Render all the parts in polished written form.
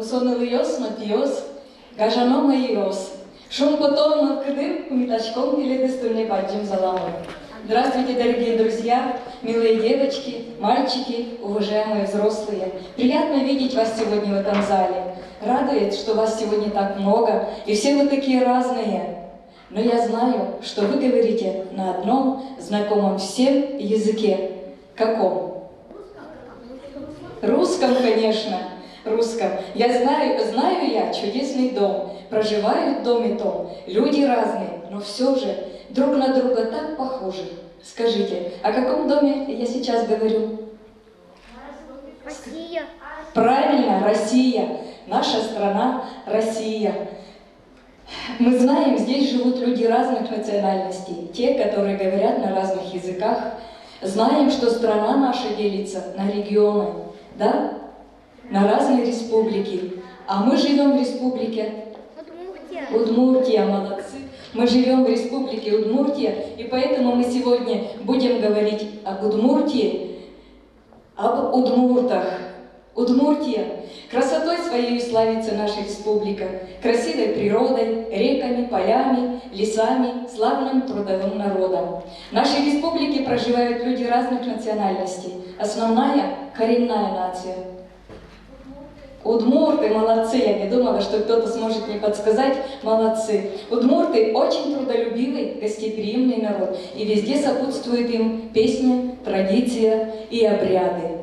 sonuluyorsun öpüyoruz, gajano yiyoruz. Шум потом кыдым, метачком передыстульный паджим заламываем. Здравствуйте, дорогие друзья, милые девочки, мальчики, уважаемые взрослые. Приятно видеть вас сегодня в этом зале. Радует, что вас сегодня так много, и все вы такие разные. Но я знаю, что вы говорите на одном знакомом всем языке. Каком? Русском, конечно. Русском. Знаю я чудесный дом. Проживают в доме том люди разные, но все же друг на друга так похожи. Скажите, о каком доме я сейчас говорю? Россия. Правильно, Россия. Наша страна Россия. Мы знаем, здесь живут люди разных национальностей, те, которые говорят на разных языках. Знаем, что страна наша делится на регионы, да? На разные республики. А мы живем в республике Удмуртия, молодцы. Мы живем в республике Удмуртия, и поэтому мы сегодня будем говорить об Удмуртии, об удмуртах. Удмуртия. Красотой своей славится наша республика, красивой природой, реками, полями, лесами, славным трудовым народом. В нашей республике проживают люди разных национальностей. Основная – коренная нация. Удмурты, молодцы, я не думала, что кто-то сможет мне подсказать, молодцы. Удмурты очень трудолюбивый, гостеприимный народ, и везде сопутствуют им песни, традиция и обряды.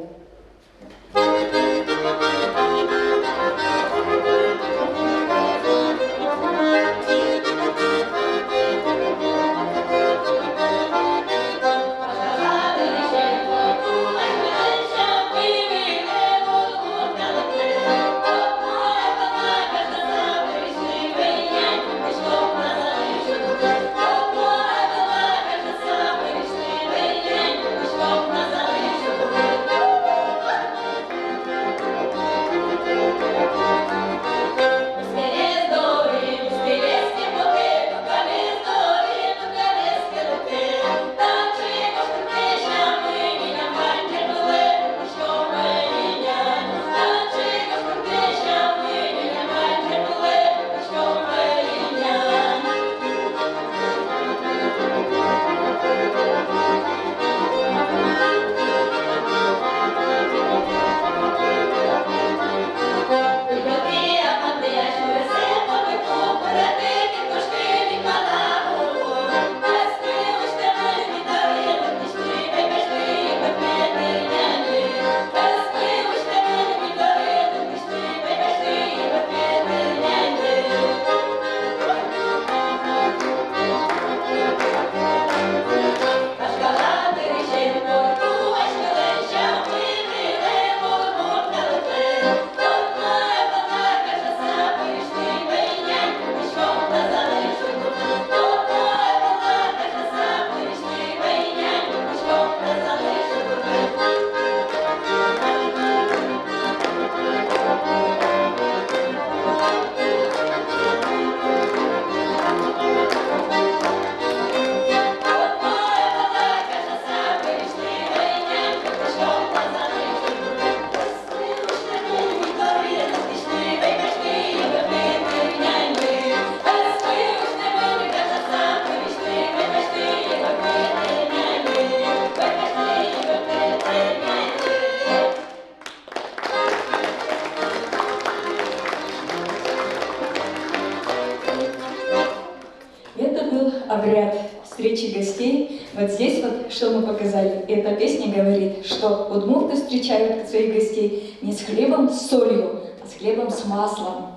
Обряд встречи гостей. Вот здесь вот, что мы показали, эта песня говорит, что удмурты встречают своих гостей не с хлебом с солью, а с хлебом с маслом.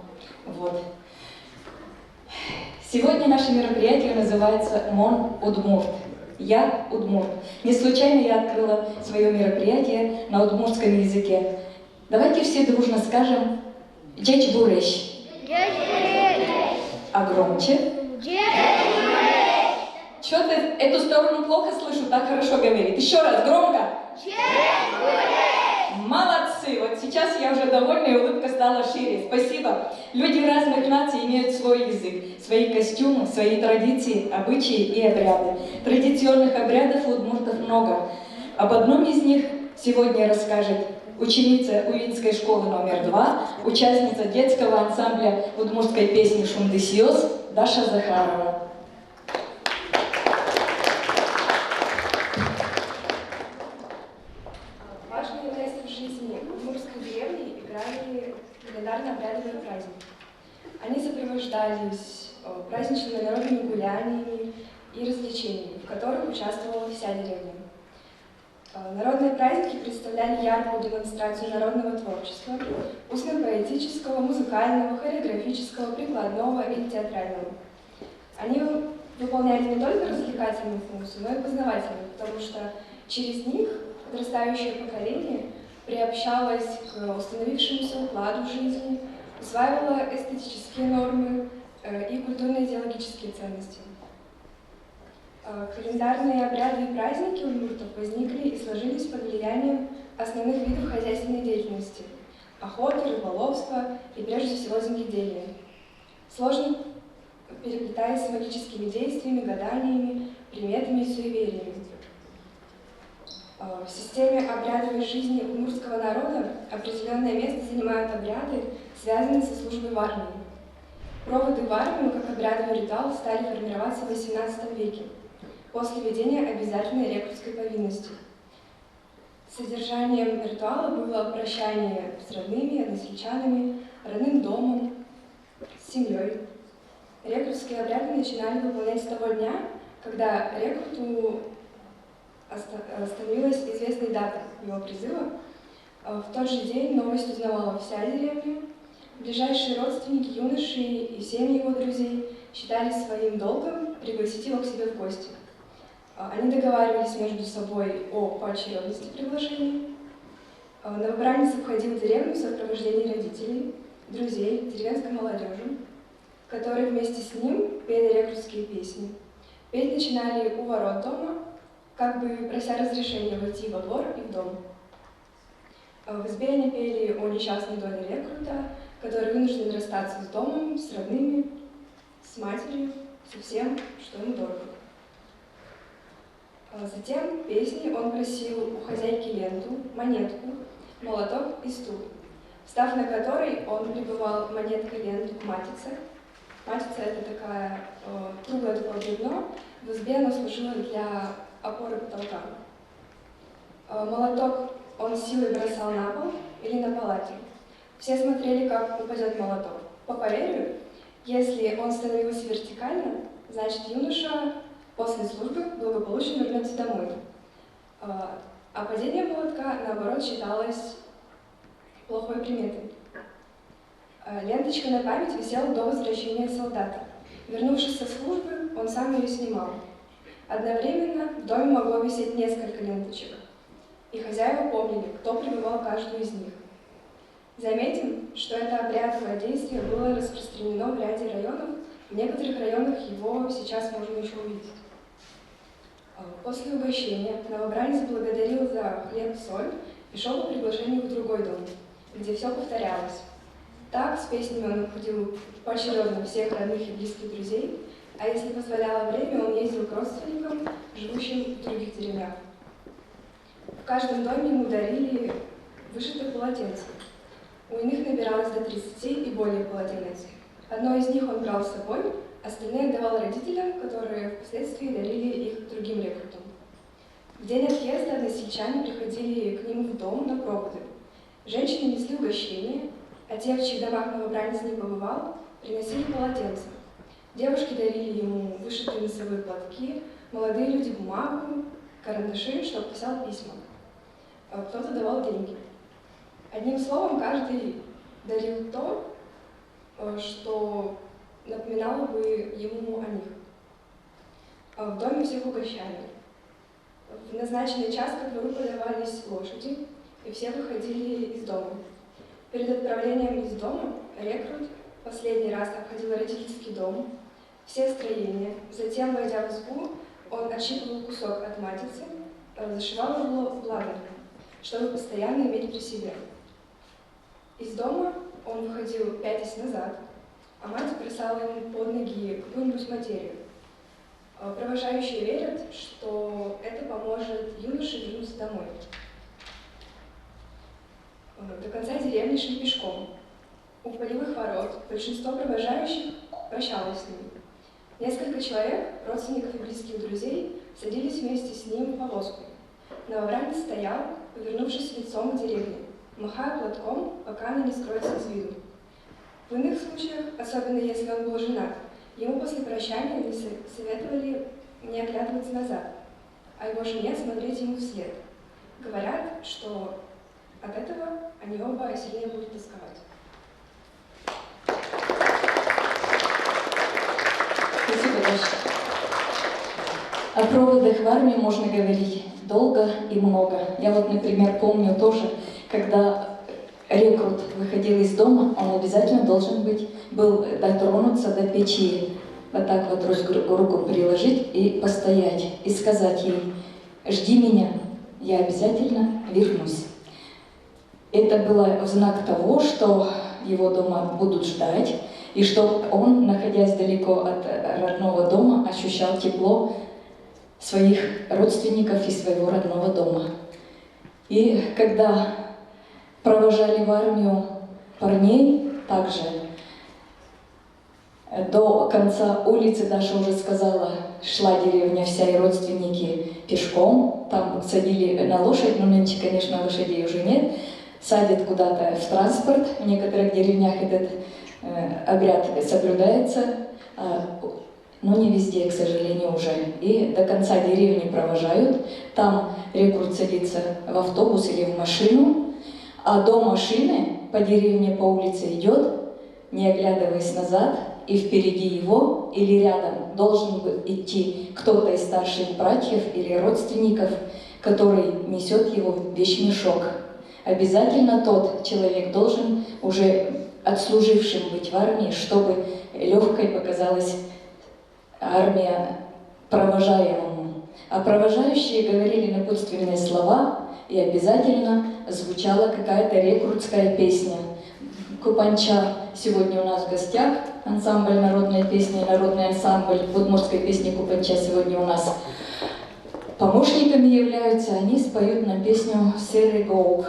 Вот. Сегодня наше мероприятие называется «Мон Удмурт». Я удмурт. Не случайно я открыла свое мероприятие на удмуртском языке. Давайте все дружно скажем «Джеч Буреш». А громче. Что-то эту сторону плохо слышу, так хорошо говорит. Еще раз, громко. Молодцы! Вот сейчас я уже довольна, и улыбка стала шире. Спасибо. Люди разных наций имеют свой язык, свои костюмы, свои традиции, обычаи и обряды. Традиционных обрядов у удмуртов много. Об одном из них сегодня расскажет ученица Увинской школы номер 2, участница детского ансамбля удмуртской песни «Шумдысиоз» Даша Захарова. Важную часть в жизни удмуртской деревни играли календарно-обрядовые праздники. Они сопровождались праздничными народными гуляниями и развлечениями, в которых участвовала вся деревня. Народные праздники представляли яркую демонстрацию народного творчества, устно-поэтического, музыкального, хореографического, прикладного или театрального. Они выполняли не только развлекательную функцию, но и познавательную, потому что через них подрастающее поколение приобщалось к установившемуся укладу жизни, усваивало эстетические нормы и культурно-идеологические ценности. Календарные обряды и праздники удмуртов возникли и сложились под влиянием основных видов хозяйственной деятельности – охоты, рыболовства и прежде всего земледелия. Сложно переплетаясь с магическими действиями, гаданиями, приметами и суевериями. В системе обрядовой жизни удмуртского народа определенное место занимают обряды, связанные со службой в армии. Проводы в армию, как обрядовый ритуал, стали формироваться в XVIII веке, после введения обязательной рекрутской повинности. Содержанием ритуала было прощание с родными, односельчанами, родным домом, с семьей. Рекрутские обряды начинали выполнять с того дня, когда рекруту становилась известной дата его призыва. В тот же день новость узнавала вся деревня. Ближайшие родственники юноши и семьи его друзей считали своим долгом пригласить его к себе в гости. Они договаривались между собой о поочередности приглашений. Новобранец входил в деревню в сопровождении родителей, друзей, деревенской молодежи, которые вместе с ним пели рекрутские песни. Петь начинали у ворот дома, как бы прося разрешения войти во двор и в дом. В избе они пели о несчастной доле рекрута, который вынужден расстаться с домом, с родными, с матерью, со всем, что ему дорого. Затем песней он просил у хозяйки ленту, монетку, молоток и стул, встав на который он прибывал монеткой ленту к матице. Матица — это круглое такое бревно, в избе оно служило для опоры потолка. Молоток он силой бросал на пол или на палате. Все смотрели, как упадет молоток. По поверью, если он становился вертикально, значит юноша после службы благополучно вернется домой. А падение молотка, наоборот, считалось плохой приметой. Ленточка на память висела до возвращения солдата. Вернувшись со службы, он сам ее снимал. Одновременно в доме могло висеть несколько ленточек, и хозяева помнили, кто прибывал каждую из них. Заметим, что это обрядовое действие было распространено в ряде районов, в некоторых районах его сейчас можно еще увидеть. После угощения новобранец благодарил за хлеб-соль и шел по приглашению в другой дом, где все повторялось. Так, с песнями он обходил поочередно всех родных и близких друзей, а если позволяло время, он ездил к родственникам, живущим в других деревнях. В каждом доме ему дарили вышитые полотенца. У иных набиралось до 30 и более полотенец. Одно из них он брал с собой, остальные отдавал родителям, которые впоследствии дарили их другим рекрутам. В день отъезда односельчане приходили к ним в дом на проводы. Женщины несли угощения, а те, в чьих домах новобранец не побывал, приносили полотенца. Девушки дарили ему вышитые носовые платки, молодые люди бумагу, карандаши, чтобы писал письма. Кто-то давал деньги. Одним словом, каждый дарил то, что напоминало бы ему о них. В доме всех угощали. В назначенный час ко двору подавались лошади, и все выходили из дома. Перед отправлением из дома рекрут последний раз обходил родительский дом, все строения. Затем, войдя в избу, он отщипывал кусок от матицы, зашивал его в ладань, чтобы постоянно иметь при себе. Из дома он выходил пятясь назад, а мать бросала ему под ноги какую-нибудь материю. Провожающие верят, что это поможет юноше вернуться домой. до конца деревни шли пешком. У полевых ворот большинство провожающих прощалось с ним. Несколько человек, родственников и близких друзей, садились вместе с ним в повозку. Новобранец стоял, повернувшись лицом к деревне, махая платком, пока она не скроется из виду. В иных случаях, особенно если он был женат, ему после прощания не советовали не оглядываться назад, а его жене смотреть ему вслед. Говорят, что от этого они оба сильнее будут тосковать. Спасибо большое. О проводах в армии можно говорить долго и много. Я вот, например, помню тоже, когда рекрут выходил из дома, он обязательно должен был дотронуться до печи, вот так вот руку приложить и постоять, и сказать ей: «Жди меня, я обязательно вернусь». Это было в знак того, что его дома будут ждать, и что он, находясь далеко от родного дома, ощущал тепло своих родственников и своего родного дома. И когда провожали в армию парней, также до конца улицы, Даша уже сказала, шла деревня вся и родственники пешком, там садили на лошадь, но нынче, конечно, лошадей уже нет, садят куда-то в транспорт, в некоторых деревнях этот обряд соблюдается, но не везде, к сожалению, уже. И до конца деревни провожают, там рекрут садится в автобус или в машину, а до машины по деревне, по улице идет, не оглядываясь назад, и впереди его или рядом должен идти кто-то из старших братьев или родственников, который несет его вещмешок. Обязательно тот человек должен уже отслужившим быть в армии, чтобы легкой показалась армия провожаемому. А провожающие говорили напутственные слова, и обязательно звучала какая-то рекрутская песня. Купанча сегодня у нас в гостях, ансамбль народной песни, народный ансамбль удмуртской песни Купанча сегодня у нас помощниками являются, они споют нам песню «Серый гоук».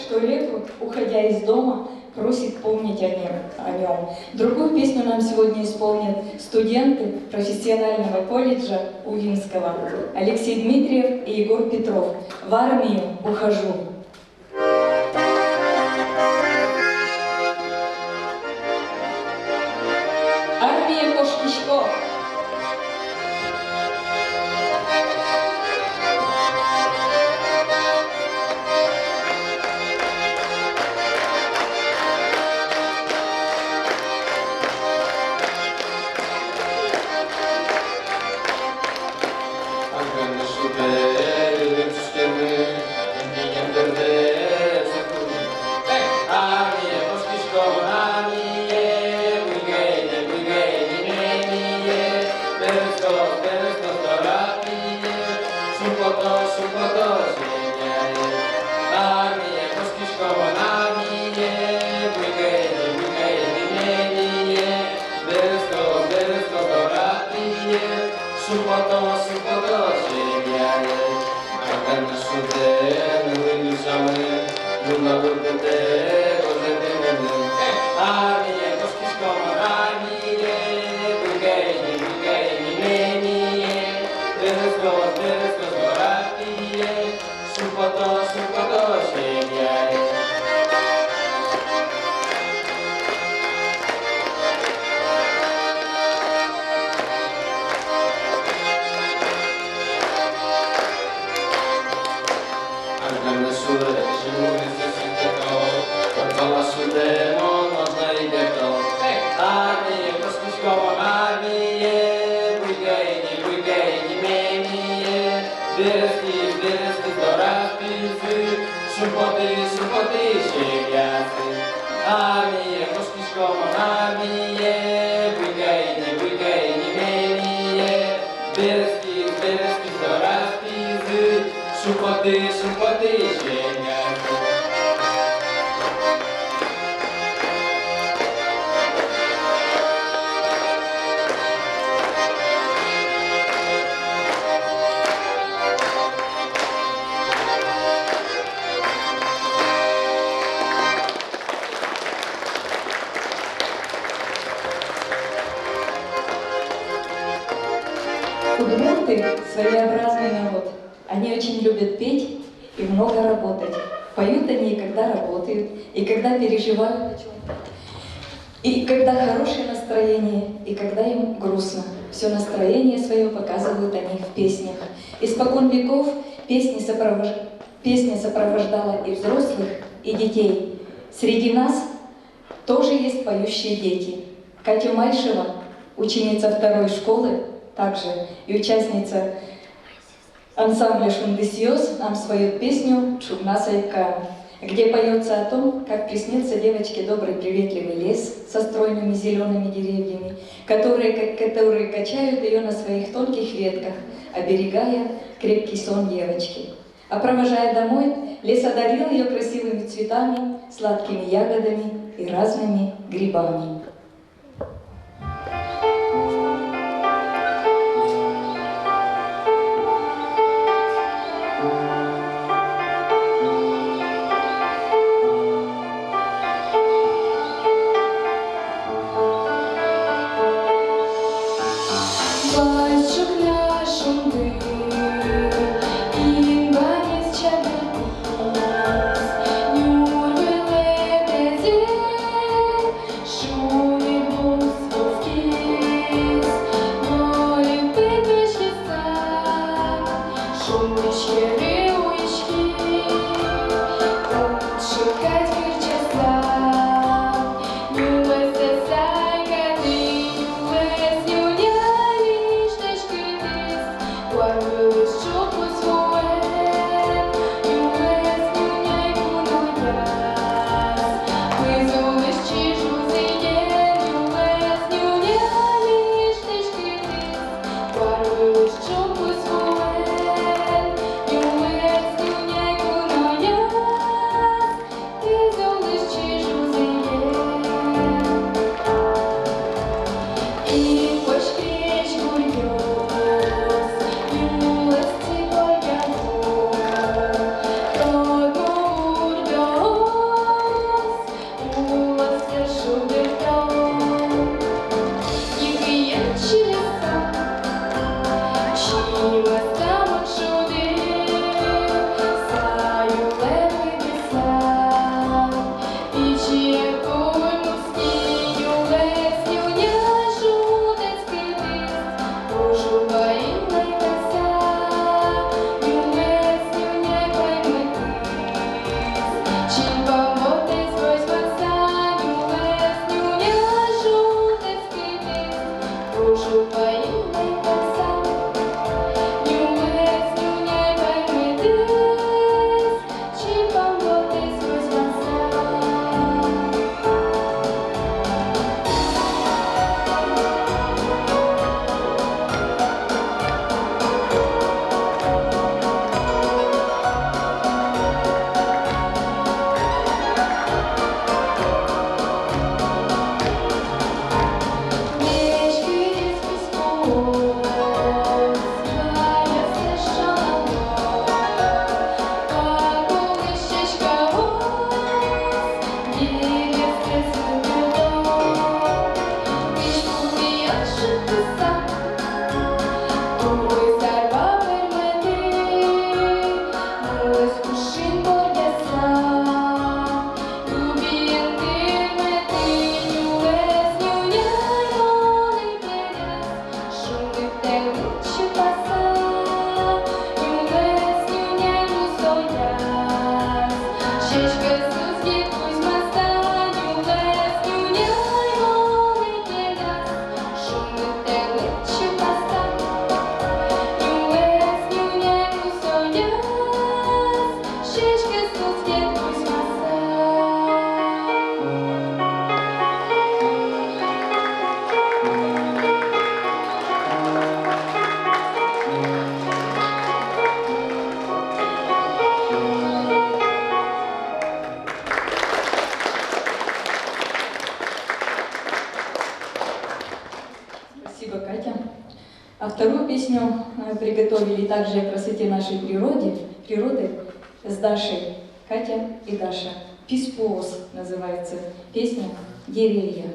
что реку, уходя из дома, просит помнить о нем. Другую песню нам сегодня исполнят студенты профессионального колледжа Увинского Алексей Дмитриев и Егор Петров. «В армию ухожу». Армия Кошкичко. Удмурты – своеобразный народ. Они очень любят петь и много работать. Поют они и когда работают, и когда переживают о чем-то, и когда хорошее настроение, и когда им грустно. Все настроение свое показывают они в песнях. Испокон веков песня сопровождала и взрослых, и детей. Среди нас тоже есть поющие дети. Катя Майшева, ученица 2-й школы, также и участница ансамбля «Шундысиоз», нам споет песню «Чубна Сайка», где поется о том, как приснился девочке добрый приветливый лес со стройными зелеными деревьями, которые качают ее на своих тонких ветках, оберегая крепкий сон девочки. А провожая домой, лес одарил ее красивыми цветами, сладкими ягодами и разными грибами. You песню приготовили также о красоте нашей природы с Дашей, Катя и Даша. «Писпоос» называется песня «Деревья».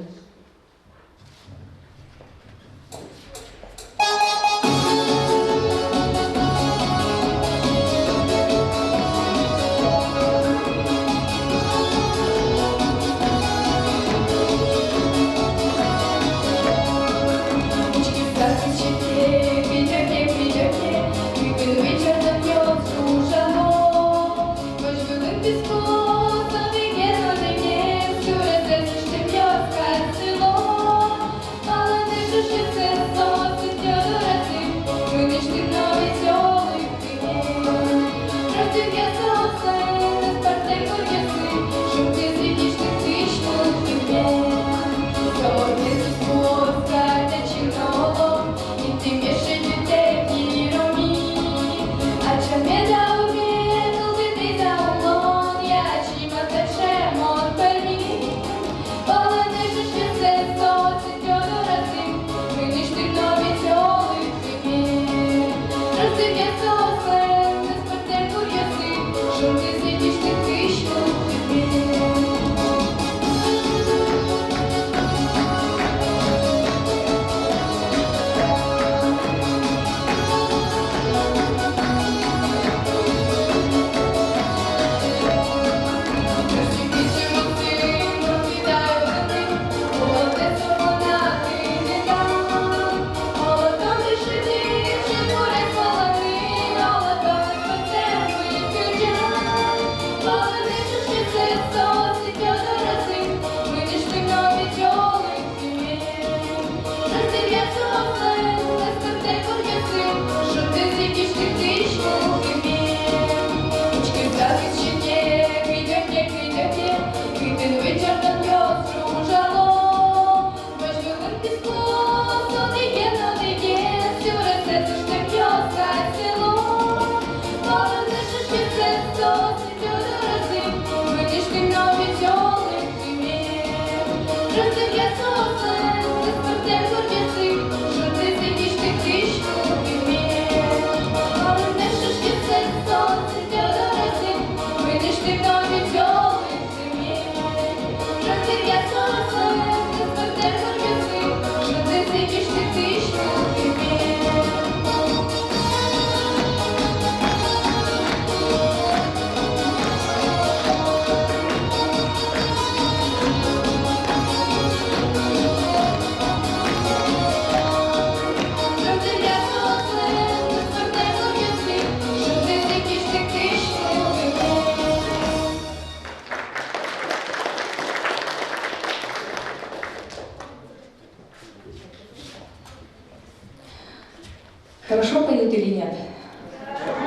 Хорошо поют или нет?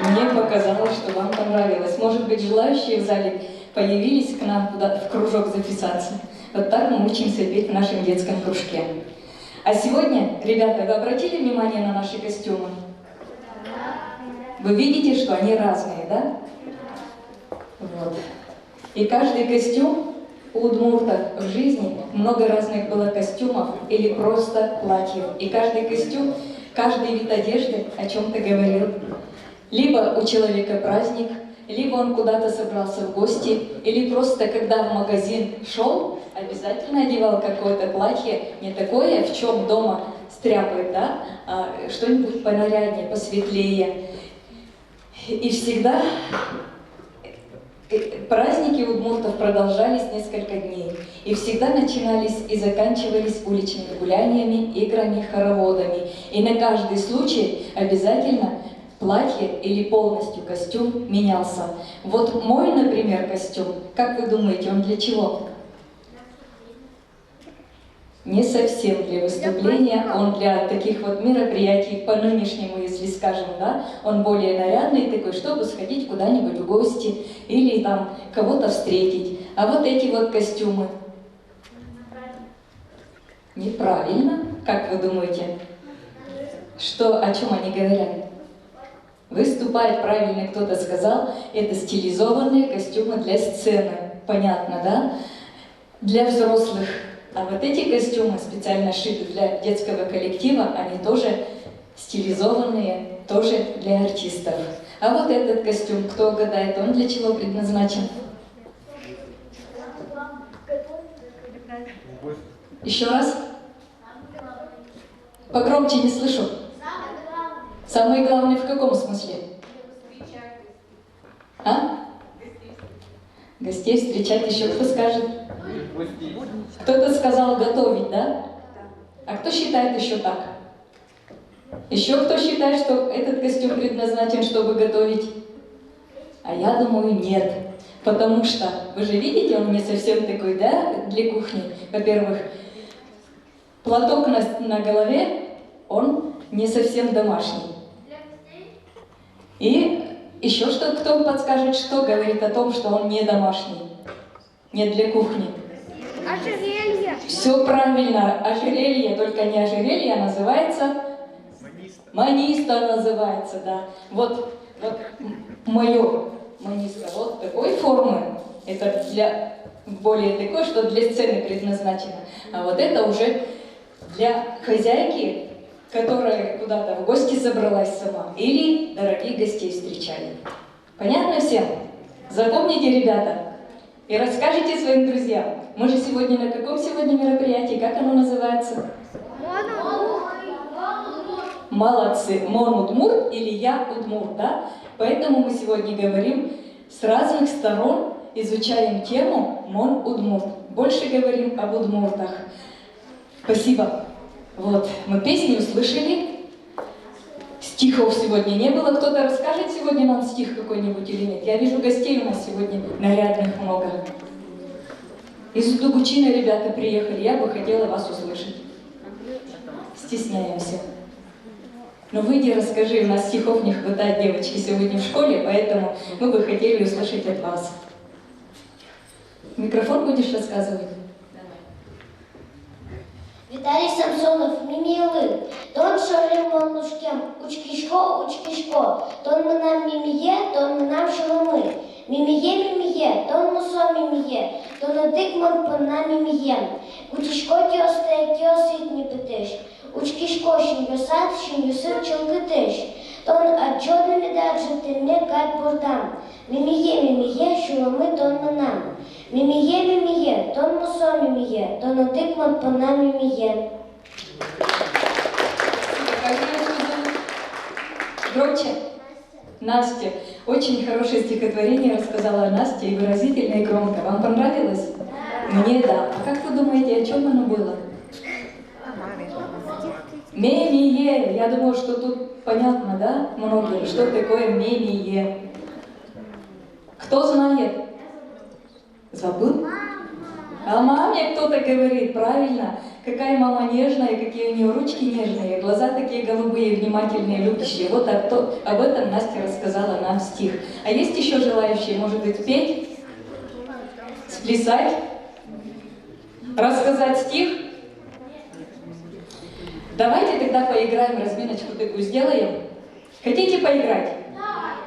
Мне показалось, что вам понравилось. Может быть, желающие в зале появились к нам в кружок записаться. Вот так мы учимся петь в нашем детском кружке. А сегодня, ребята, вы обратили внимание на наши костюмы? Вы видите, что они разные, да? Вот. И каждый костюм у удмуртов в жизни, много разных было костюмов или просто платьев. И каждый костюм, каждый вид одежды о чем-то говорил. Либо у человека праздник, либо он куда-то собрался в гости, или просто когда в магазин шел, обязательно одевал какое-то платье, не такое, в чем дома стряпает, да, а что-нибудь понаряднее, посветлее. И всегда праздники удмуртов продолжались несколько дней. И всегда начинались и заканчивались уличными гуляниями, играми, хороводами. И на каждый случай обязательно платье или полностью костюм менялся. Вот мой, например, костюм, как вы думаете, он для чего? Не совсем для выступления, он для таких вот мероприятий, по-нынешнему, если скажем, да, он более нарядный такой, чтобы сходить куда-нибудь в гости или там кого-то встретить. А вот эти вот костюмы. Неправильно, как вы думаете? Что, о чем они говорят? Выступать, правильно кто-то сказал, это стилизованные костюмы для сцены. Понятно, да? Для взрослых. А вот эти костюмы, специально шиты для детского коллектива, они тоже стилизованные, тоже для артистов. А вот этот костюм, кто угадает, он для чего предназначен? Еще раз? Погромче не слышу. Самый главный в каком смысле? А? Гостей встречать еще кто скажет? Кто-то сказал готовить, да? А кто считает еще так? Еще кто считает, что этот костюм предназначен, чтобы готовить? А я думаю, нет. Потому что, вы же видите, он не совсем такой, да, для кухни. Во-первых, платок на голове, он не совсем домашний. И еще что, кто подскажет, что говорит о том, что он не домашний, не для кухни? Ожерелье. Все правильно, ожерелье, только не ожерелье, а называется... Маниста называется, да. Вот мое маниста вот такой формы, это для более такой, что для сцены предназначено. А вот это уже для хозяйки, которая куда-то в гости собралась сама, или дорогих гостей встречали. Понятно всем? Запомните, ребята, и расскажите своим друзьям. Мы же сегодня на каком сегодня мероприятии? Как оно называется? Молодцы! Мон Удмурт или Я Удмурт, да? Поэтому мы сегодня говорим с разных сторон, изучаем тему Мон Удмурт. Больше говорим об удмуртах. Спасибо. Вот, мы песни услышали. Стихов сегодня не было. Кто-то расскажет сегодня нам стих какой-нибудь или нет? Я вижу, гостей у нас сегодня нарядных много. Из Дугучина ребята приехали. Я бы хотела вас услышать. Стесняемся. Но выйди, расскажи, у нас стихов не хватает, девочки, сегодня в школе, поэтому мы бы хотели услышать от вас. Микрофон будешь рассказывать? Виталий Самсонов, мимилы, тон шарим монушкем, учкишко, тон манам мимие, тон манам шаломы, мимие, тон мусо мимие, тон адыгман пана мимие, учишко киосит не пытешь, учкишко шин юсыр чилгытеш, тон отчетно медаджи ты мне гад бурдам, мимие, шаломы тон манам. Мимие, тон мусо мимие, тон адыгман пана мимие. Громче. Настя. Очень хорошее стихотворение рассказала Настя, и выразительно, и громко. Вам понравилось? Мне да. А как вы думаете, о чем оно было? Мемие. Я думаю, что тут понятно, да, многим, что такое мемие. Кто знает? Забыл? А маме кто-то говорит, правильно. Какая мама нежная, какие у нее ручки нежные, глаза такие голубые, внимательные, любящие. Вот об этом Настя рассказала нам стих. А есть еще желающие, может быть, петь, сплясать, рассказать стих? Давайте тогда поиграем, разминочку такую сделаем. Хотите поиграть?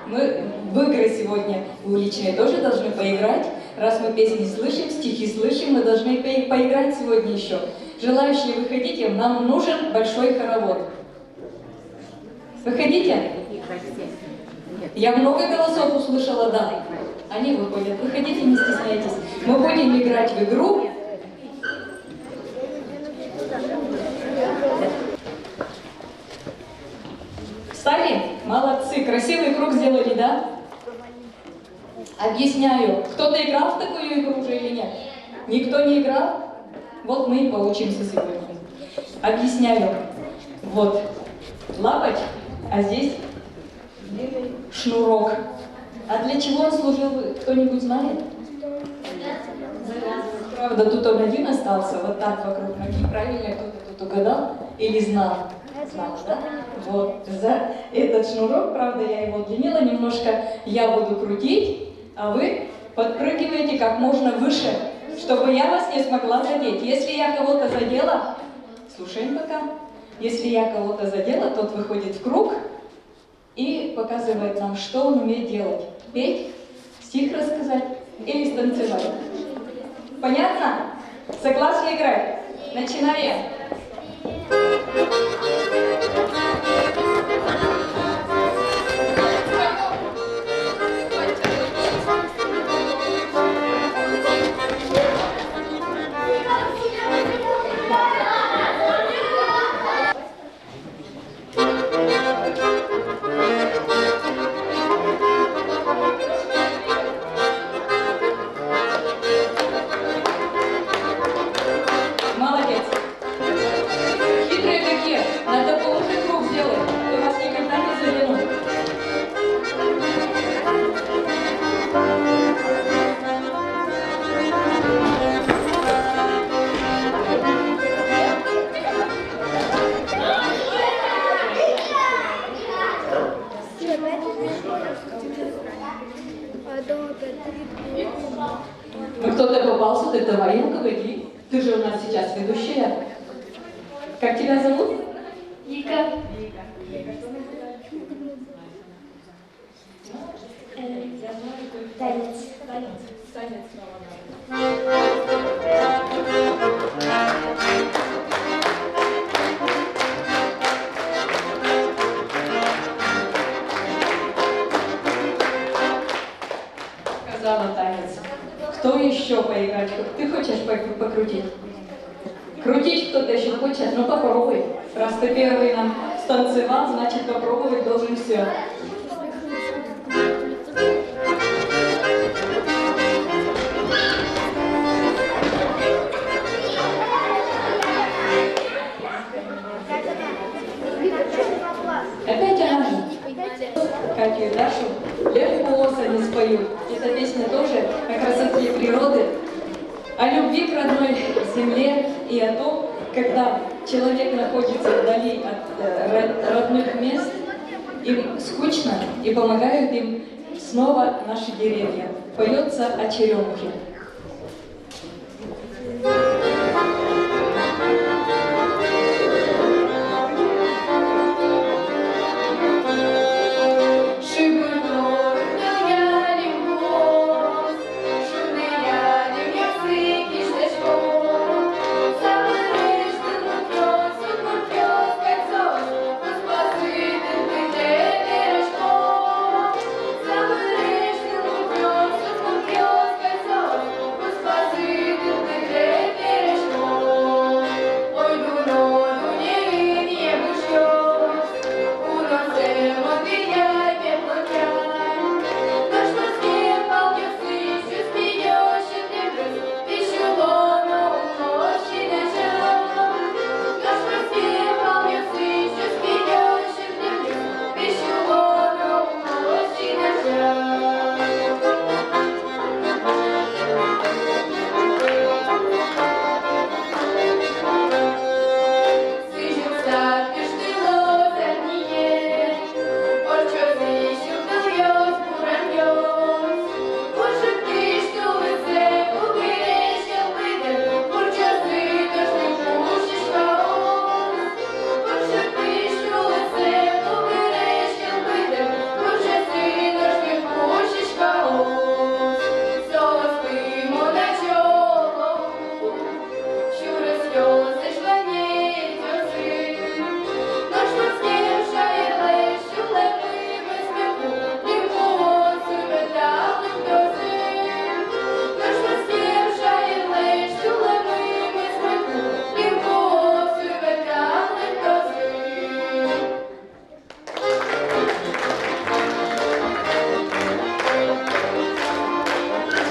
Мы в игры сегодня уличные тоже должны поиграть. Раз мы песни слышим, стихи слышим, мы должны поиграть сегодня еще. Желающие, выходите, нам нужен большой хоровод. Выходите? Я много голосов услышала, да. Они выходят. Выходите, не стесняйтесь. Мы будем играть в игру. Встали? Молодцы. Красивый круг сделали, да? Объясняю. Кто-то играл в такую игру уже или нет? Никто не играл? Вот мы и поучимся сегодня. Объясняю. Вот лапоть, а здесь шнурок. А для чего он служил, кто-нибудь знает? Правда, тут он один остался, вот так вокруг ноги. Правильно кто-то тут угадал или знал? Знал, да? Вот, за этот шнурок, правда, я его удлинила немножко, я буду крутить, а вы подпрыгиваете как можно выше, чтобы я вас не смогла задеть. Если я кого-то задела, слушаем пока. Если я кого-то задела, тот выходит в круг и показывает нам, что он умеет делать. Петь, стих рассказать или станцевать. Понятно? Согласны играть? Начинаем. Ну кто-то попался, ты давай, ну иди. Ты же у нас сейчас ведущая. Как тебя зовут? Вика. Танец. Сказала танец. Кто еще поиграть? Ты хочешь покрутить? Крутить кто-то еще хочет? Ну попробуй. Раз ты первый нам станцевал, значит попробовать должен все. Опять она же. Катю и Дашу легко они споют. Эта песня тоже о красоте природы, о любви к родной земле и о том, когда человек находится вдали от родных мест, им скучно и помогают им снова наши деревья. Поется о черемухе.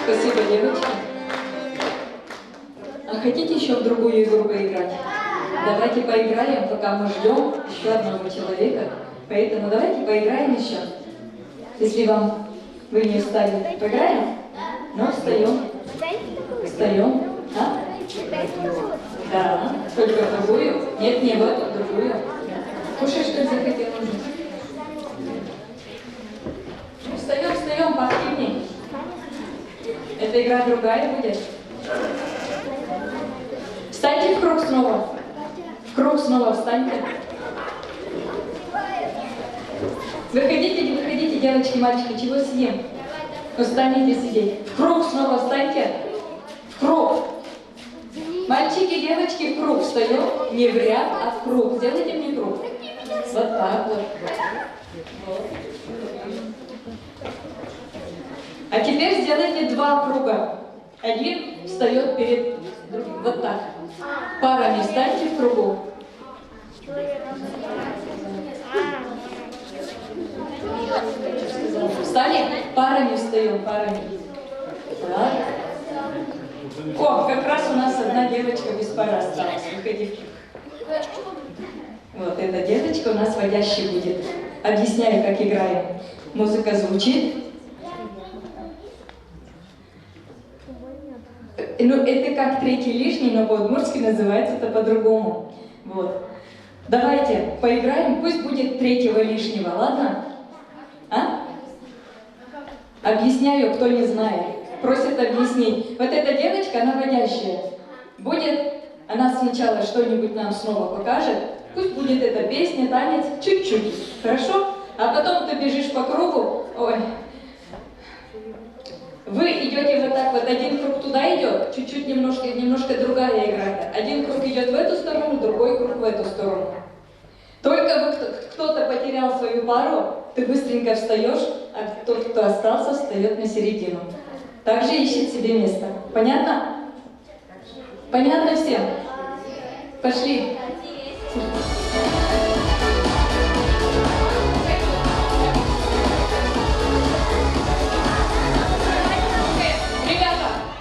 Спасибо, девочки. А хотите еще в другую игру поиграть? Давайте поиграем, пока мы ждем еще одного человека. Поэтому давайте поиграем еще. Если вы не устали, поиграем? Ну, встаем. Встаем. А? Да. Только в другую? Нет, не в эту, в другую. Кушай, что захотел уже. Встаем, поактивнее. Эта игра другая будет. Встаньте в круг снова. В круг снова встаньте. Выходите, девочки, мальчики, чего сидим? Встанете сидеть. В круг снова встаньте. В круг. Мальчики, девочки, в круг встаем. Не в ряд, а в круг. Сделайте мне круг. Вот так вот. А теперь сделайте два круга. Один встает перед другим. Вот так. Парами встаньте в кругу. Встали? Парами встаем, парами. Так. О, как раз у нас одна девочка без пары осталась. Выходи в круг. Вот эта девочка у нас водящий будет. Объясняю, как играем. Музыка звучит. Ну, это как третий лишний, но по-удмуртски называется это по-другому. Вот. Давайте поиграем, пусть будет третьего лишнего, ладно? А? Объясняю, кто не знает. Просит объяснить. Вот эта девочка, она водящая. Она сначала что-нибудь нам снова покажет. Пусть будет эта песня, танец, чуть-чуть. Хорошо? А потом ты бежишь по кругу. Ой. Вы идете вот так вот, один круг туда идет, чуть-чуть немножко другая игра. Один круг идет в эту сторону, другой круг в эту сторону. Только кто-то потерял свою пару, ты быстренько встаешь, а тот, кто остался, встает на середину. Также ищет себе место. Понятно? Понятно всем? Пошли.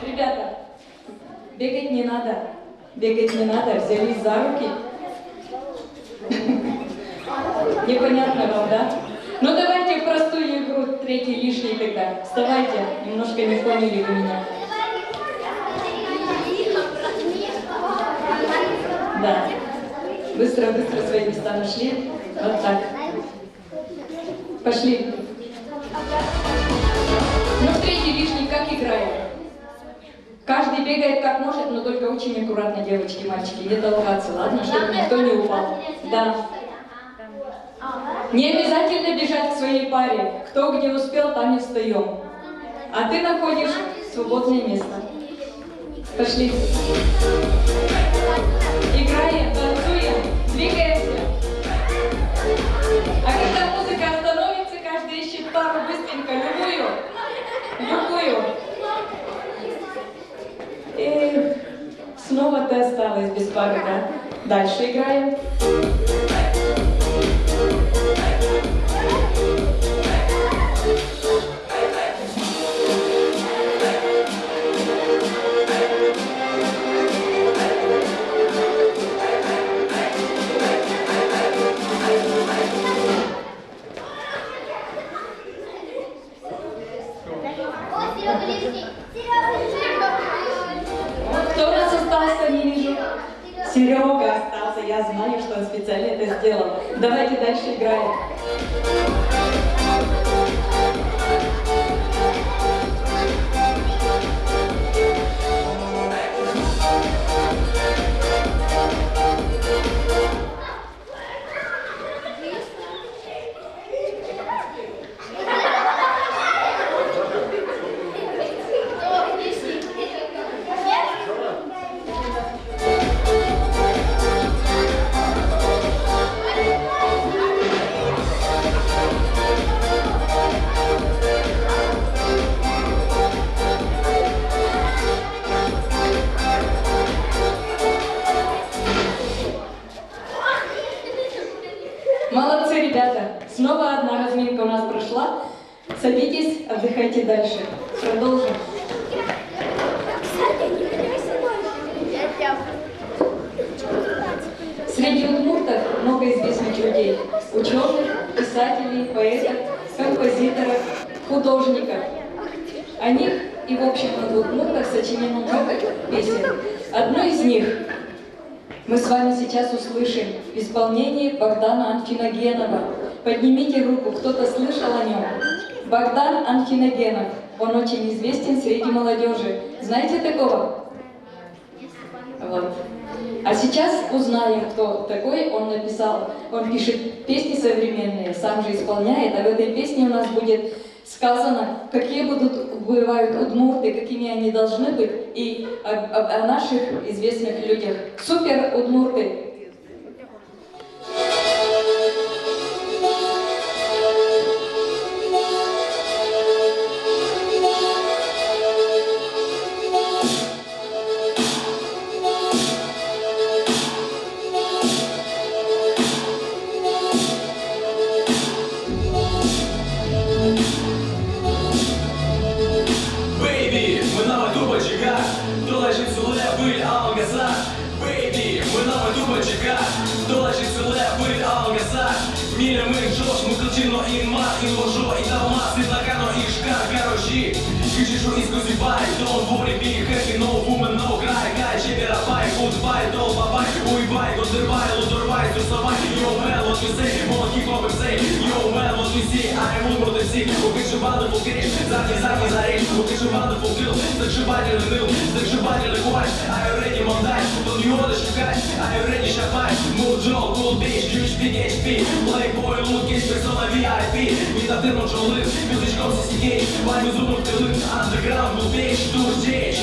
Ребята, бегать не надо, взялись за руки. Непонятно вам, да? Ну давайте в простую игру, третий лишний тогда. Вставайте, немножко не поняли вы меня. Да. Быстро свои места нашли. Вот так. Пошли. Ну в третий лишний как играем? Каждый бегает как может, но только очень аккуратно, девочки, мальчики, не толкаться, ладно, чтобы никто не упал. Да. Не обязательно бежать к своей паре. Кто где успел, там и встаем. А ты находишь свободное место. Пошли. Играем, танцуем, двигаемся. А когда музыка остановится, каждый ищет пару быстренько, любую. И снова ты осталась без пары, да? Дальше играем. Кто у нас остался, не вижу. Серега остался, я знаю, что он специально это сделал. Давайте дальше играем. Молодцы, ребята! Снова одна разминка у нас прошла. Садитесь, отдыхайте дальше. Продолжим. Среди удмуртов много известных людей. Ученых, писателей, поэтов, композиторов, художников. О них и в общем на удмуртах сочинено много песен. Одну из них мы с вами сейчас услышим в исполнении Богдана Анфиногенова. Поднимите руку, кто-то слышал о нем? Богдан Анфиногенов. Он очень известен среди молодежи. Знаете такого? Вот. А сейчас узнаем, кто такой. Он пишет песни современные, сам же исполняет. А в этой песне у нас будет сказано, какие бывают удмурты, какими они должны быть, и о наших известных людях. Супер удмурты! Yo, man, what we see, I am one more than sick. We're партизан не заречь, укашиванный фулгил, закшибательный ныл, закшибательный квач, are you ready, монтаж, don't you wanna шукать, are you ready, шапать, Мурджол, Cool Beach, QHP, HP, Playboy, Loot, Кейс, персона, VIP, Митатыр, Моджолын, язычком сисигей, ваню зубов тылын, андеграунд, был печь, душ течь,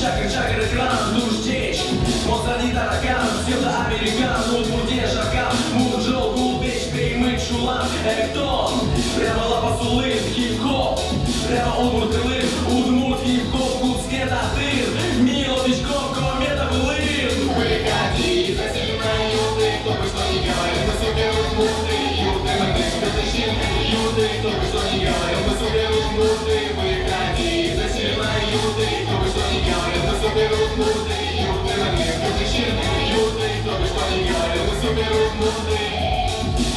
чакр, экран, душ течь, Монстрани, таракан, псевдоамерикан, Удмуртия, шакан, Мурджол, Cool Beach, Перемыть, Шулан, Эктон, прямо лапа сулын, хип-хоп, прямо удмурт тылын, удмурт, хип-хоп, куцке, татыр, милотичком, комета, былын. Выходи, засели на юты, кто бы что ни говорил, мы супер удмурты, юты, мы спецтащим, юты, кто бы что ни говорил, мы супер удмурты, выходи, засели на юты, кто бы что ни говорил, мы супер удмурты, юты, мы спецтащим, юты, кто бы что ни говорил, мы супер удмурты,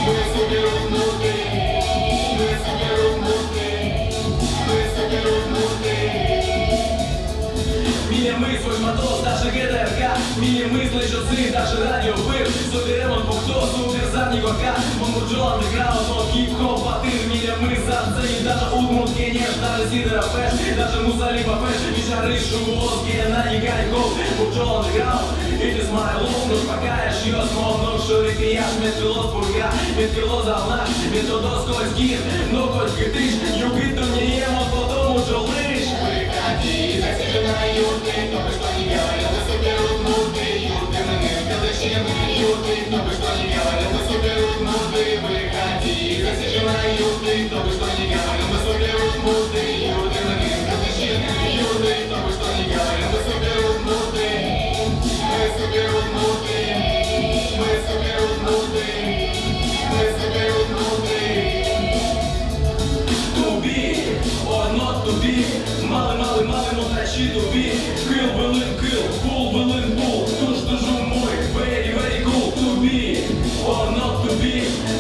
мы супер удмурты, мы супер удмурты, мы супер удмурты. Мили свой мотос, даже ГТРК, мили слышат сын, даже радио был, супер ремонт бухто, супер задний горка, он Мурджол, андеграунд, он хип-хоп, батыр, мили заценит, даже удмурт, кенеш, даже сидора фэш, даже мусалиба фэш, мишары, шувоз, гена, никариков, Мурджол, андеграунд, it is my love, нож пока я шьё, смог, нож шурик, и яш, метрилос, бурга, метрилос, алнаш, методос, кольскир, но хоть гытыш, югит, то не ем, он потом Мурджол лыж. Выходи, засели на юты, кто бы что ни говорил, мы супер удмурты, юты, мы спецтащим, юты, кто бы что ни говорил, мы супер удмурты, выходи, засели на юты, кто бы что ни говорил, мы супер удмурты, юты, мы спецтащим, юты, кто бы что ни говорил, мы супер удмурты, мы супер удмурты, мы супер удмурты, мы супер удмурты. To be or not to be, малый, но тащи to be, кыл, былын, кыл, пул, былын, пул, туш, тужу мой, very cool to be or not to be,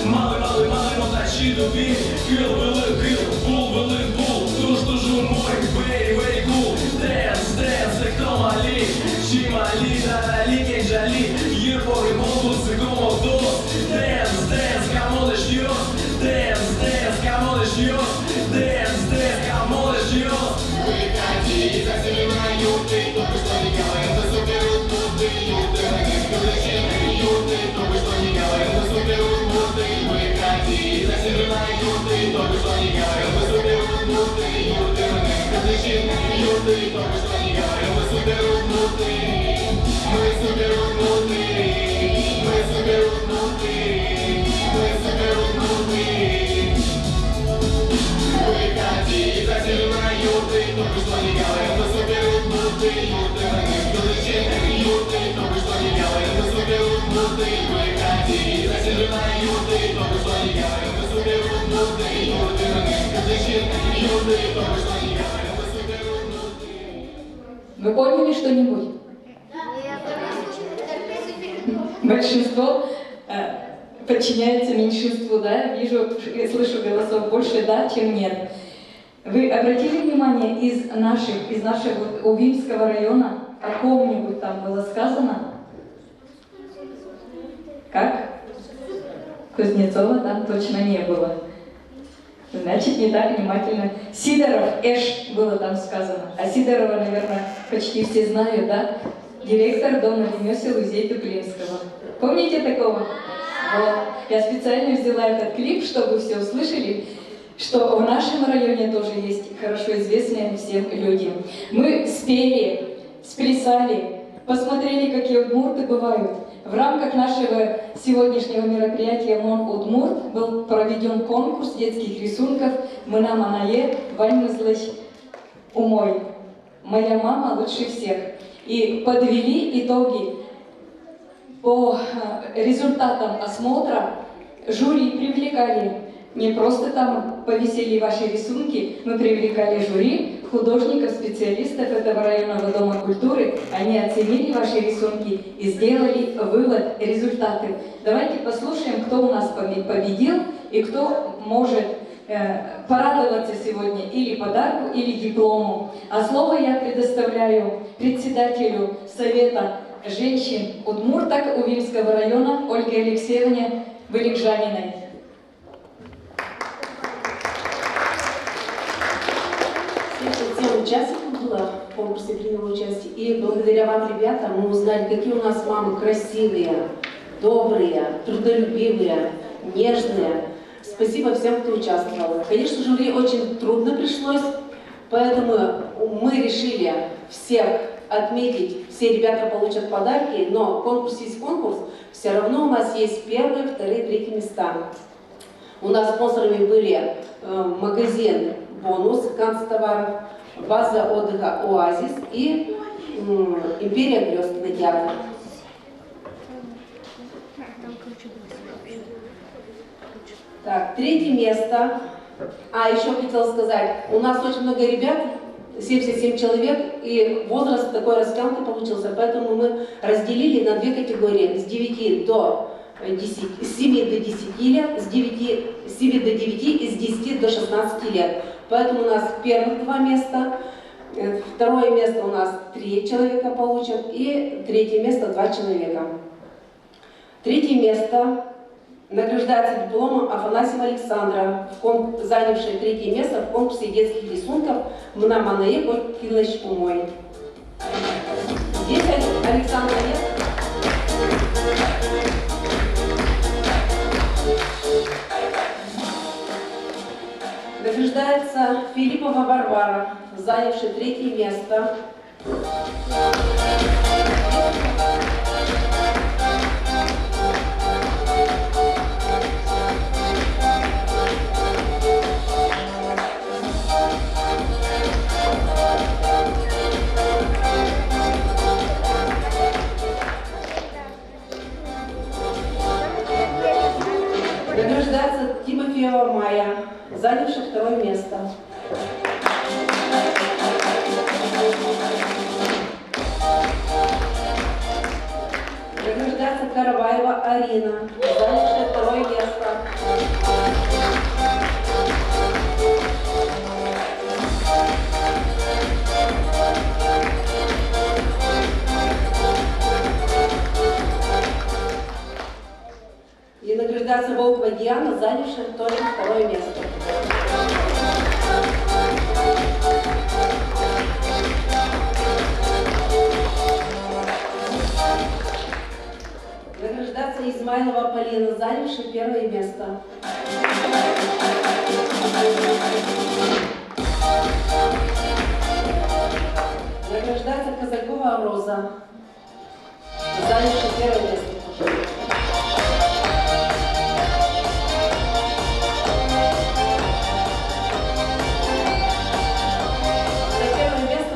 малый, но тащи to be, кыл, былын, кыл, пул, былын, пул, туш, тужу мой, very cool, dance, кто мали, чимали, дарали, кенджали, ербори, молдус, гомов, дос, dance, кому дождёт, dance, кому дождёт, dance, кому дождёт. Выходи, засели на юты, кто бы что ни говорил, мы супер удмурты, юты, мы спецтащим, юты, кто бы что ни говорил, мы супер удмурты, выходи, засели на юты, кто бы что ни говорил, мы супер удмурты, юты, мы спецтащим, юты, кто бы что ни говорил, мы супер удмурты, мы супер удмурты, мы супер удмурты, мы супер удмурты. Выходи, засели на юты, кто бы что ни говорил, мы супер удмурты, юты, мы спецтащим, юты, кто бы что ни говорил, мы супер удмурты, выходи, засели на юты, кто бы что ни говорил, мы супер удмурты, юты, мы спецтащим, юты, кто бы что ни говорил, мы супер удмурты. Вы поняли что-нибудь? Большинство подчиняется меньшинству, да? Вижу, слышу голосов больше да, чем нет. Вы обратили внимание, из нашего Увинского района о ком-нибудь там было сказано? Как? Кузнецова там точно не было. Значит, не так внимательно. Сидоров, Эш было там сказано. А Сидорова, наверное, почти все знают, да? Директор дома ремесел Узей Туплинского. Помните такого? Вот. Я специально взяла этот клип, чтобы все услышали, что в нашем районе тоже есть хорошо известные всем люди. Мы спели, сплясали, посмотрели, какие удмурты бывают. В рамках нашего сегодняшнего мероприятия «Мон Удмурт» был проведен конкурс детских рисунков «Мына Манае Вальмызлыч Умой». «Моя мама лучше всех». И подвели итоги по результатам осмотра. Жюри привлекали, не просто там повесили ваши рисунки, мы привлекали жюри, художников, специалистов этого районного дома культуры. Они оценили ваши рисунки и сделали вывод, результаты. Давайте послушаем, кто у нас победил и кто может порадоваться сегодня или подарку, или диплому. А слово я предоставляю председателю Совета женщин удмурток Увинского района Ольге Алексеевне Вылегжаниной. участников было в конкурсе, приняло участие. И благодаря вам, ребята, мы узнали, какие у нас мамы красивые, добрые, трудолюбивые, нежные. Спасибо всем, кто участвовал. Конечно, жюри очень трудно пришлось, поэтому мы решили всех отметить. Все ребята получат подарки, но конкурс есть конкурс. Все равно у нас есть первые, вторые, третьи места. У нас спонсорами были магазин «Бонус», канцтоваров, база отдыха «Оазис» и «Империя грез» кинотеатр. Так, третье место. Еще хотела сказать, у нас очень много ребят, 77 человек, и возраст такой растянутый получился, поэтому мы разделили на две категории, с 9 до 10, с 7 до 10 лет, с 7 до 9 и с 10 до 16 лет. Поэтому у нас первых 2 места, второе место у нас 3 человека получат, и третье место 2 человека. Третье место награждается дипломом Афанасьева Александра, занявшая 3 место в конкурсе детских рисунков «Мна Манае Кокилыш Умой». Здесь Александр нет. Награждается Филиппова Варвара, занявшая 3 место. Награждается Тимофеева Майя, занявшая 2 место. Награждается Караваева Арина, занявшая 2 место. И награждается Волкова Диана, занявшая 2 место. Награждается Измайлова Полина, занявшая 1 место. Награждается Казакова Роза, занявшая 1 место.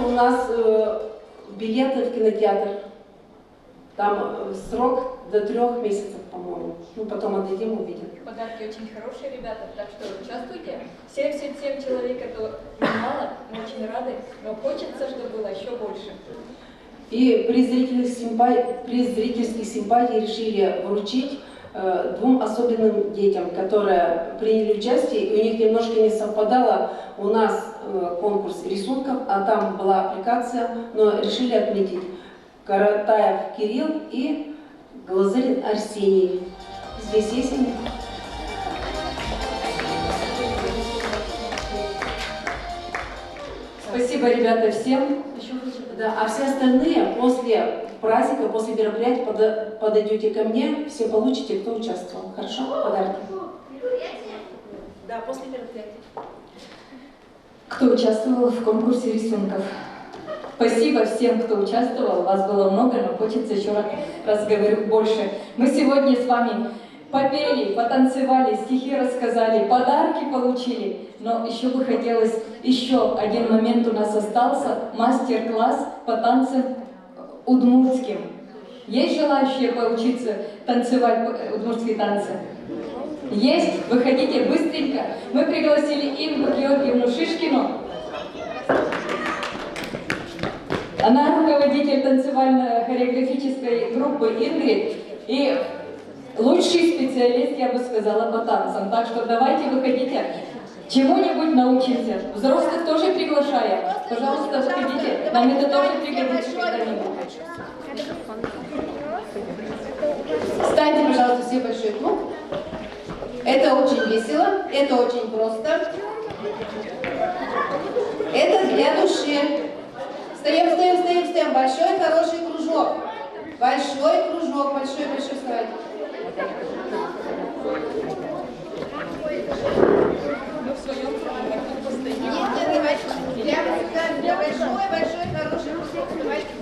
У нас билеты в кинотеатр. Там срок до 3 месяцев, по-моему. Ну, потом отдадим, увидим. Подарки очень хорошие, ребята, так что участвуйте. 77 человек, это мало, мы очень рады, но хочется, чтобы было еще больше. И при зрительских симпатиях решили вручить 2 особенным детям, которые приняли участие, и у них немножко не совпадало. У нас конкурс рисунков, а там была аппликация, но решили отметить Каратаев Кирилл и Глазырин Арсений. Здесь есть они? Спасибо, ребята, всем. Да, а все остальные после праздника, после мероприятия подойдете ко мне, все получите, кто участвовал. Хорошо? Подарки. Да, после мероприятия. Кто участвовал в конкурсе рисунков? Спасибо всем, кто участвовал. Вас было много, но хочется еще раз говорю больше. Мы сегодня с вами попели, потанцевали, стихи рассказали, подарки получили. Но еще бы хотелось, еще один момент у нас остался, мастер-класс по танцам удмуртским. Есть желающие поучиться танцевать удмуртские танцы? Есть? Выходите быстренько. Мы пригласили Ингу Георгиевну Шишкину. Она руководитель танцевально-хореографической группы «Ингрид» и лучший специалист, я бы сказала, по танцам. Так что давайте выходите, чему-нибудь научимся. Взрослых тоже приглашаем. Пожалуйста, выходите. Нам это тоже пригодится когда-нибудь. Встаньте, пожалуйста, все большой клуб. Это очень весело, это очень просто. Это для души. Встаем. Встаем. Большой, хороший кружок. Большой кружок, большой вставай. Нет, давайте. Прямо сюда. Большой, хороший кружок. Давайте.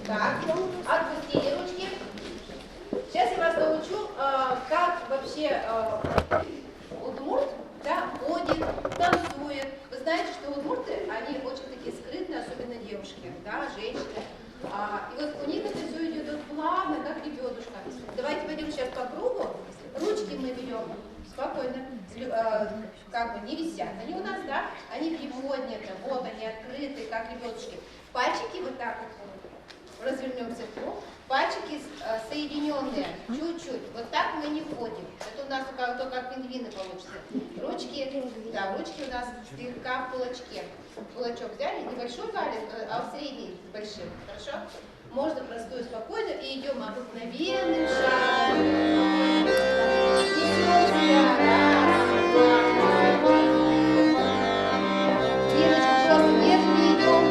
Так, отпустили ручки. Сейчас я вас научу, как вообще удмурт, да, ходит, танцует. Вы знаете, что удмурты, они очень такие скрытные, особенно девушки, да, женщины. И вот у них это все идет вот плавно, как ребенушка. Давайте пойдем сейчас по кругу. Ручки мы берем спокойно, как бы не висят. Они у нас, да, они приподняты, вот они открыты, как ребенушки. Пальчики вот так вот развернемся в круг. Пальчики соединенные, чуть-чуть. Вот так мы не ходим. Это у нас только как пингвины получится. Ручки, да, ручки у нас слегка в кулачке. Кулачок взяли, небольшой палец, а средний с большим. Хорошо? Можно простую, спокойно и идем обыкновенным шагом. Девочки, просто нежно идем.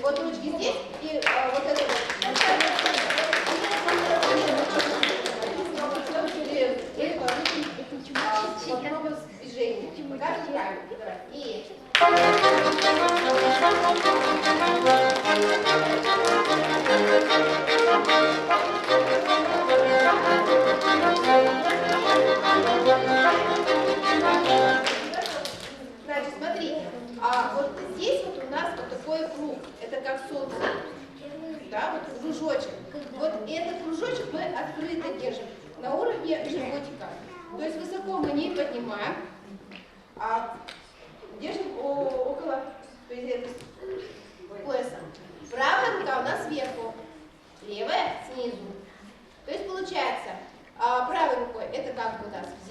Вот ручки здесь и вот это вот. Попробуем движение. Каждый правильно. И... Значит, смотрите, вот здесь вот у нас вот такой круг, это как солнце, да, вот кружочек. Вот этот кружочек мы открыто держим на уровне животика. То есть высоко мы не поднимаем, а